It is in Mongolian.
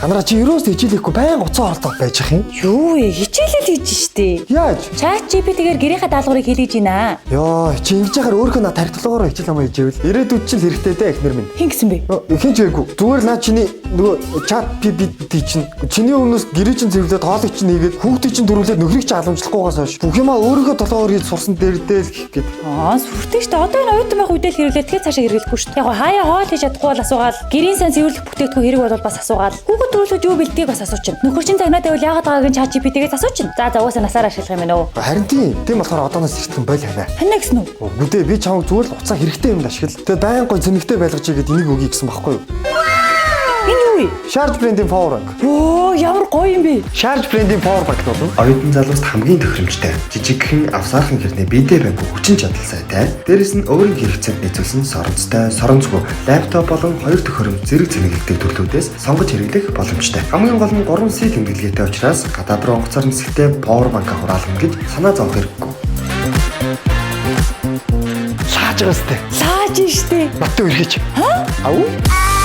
Ганараа чи юроос хичээлэхгүй байнга уцаа ордог байж ах юм. Юу вэ? Хичээлэл хийж штэ. Яаж? ChatGPT-гээр гэрийнхаа даалгаврыг хэлж байна. Йоо, чи ингэж яхаар өөрийнхөө над тархитлагаараа хичээл хамаа хийжээвэл ирээдүйд чинь хэрэгтэй дээ эхнэр минь. Хин гэсэн бэ? Хин ч байггүй. Зүгээр наа чиний нөгөө ChatGPT чинь чиний өмнөөс гэрээ чинь зэрлээд хоолыг чинь хийгээд хүүхдийг чинь дөрвөлээд нөхрийг чинь халамжлахгүйгаас хойш бүх юмаа өөрийнхөө толгоор хийж сурсан дээрдээ л гэх гээд. Сүртэй штэ. Одоо энэ оюутан байх үедээ л хэрэглээ. Тэгэхээр цаашаа хэрэглэхгүй штэ. Яг хаяа хоол хийж чадахгүй бол асуугаал. Гэрийн сан цэвэрлэх бүтээгдэхүүн хэрэг бол бас асуугаал. Хүүхэд төрүүлж юу бэлдгийг бас асуучин. Нөхөр чинь загнаад байвал яагаад байгаагийн ChatGPT-гээс асуучин. За угаасаа насаараа ашиглах юм байна уу? Харин тийм болохоор одооноос ихтгэн бойл ханаа. Ханаа гэсэн үү? Үгүй би чамд зүгээр л уцаа хэрэгтэй юмд ашигла. Тэгээ байнга гой зэмэгтэй байлгаж игээд энийг өгье гэсэн байхгүй юу? Энэ юу вэ? Charge brand-ийн power bank. Оо, ямар гоё юм бэ? Charge brand-ийн power bank бол Оюутан залууст хамгийн тохиромжтой, жижигхэн авсаархан хэрнээ биедээ байнгу хүчин чадал сайтай. Дээрээс нь өөрийн хэрэгцээнд нийцүүлсэн соронцтой, соронцгүй лаптоп болон хоёр тохиромж зэрэг цэнэглэдэг төрлүүдээс сонгож хэрэглэх боломжтой. Хамгийн гол нь 3C тэмдэглэгээтэй учраас гадаад руу онгоцоор нисэхдээ power bank-а хураална гэж санаа зовох хэрэггүй. лааж байгаа сте. Лааж штэ. Баттай үргэж. Ха? Ау?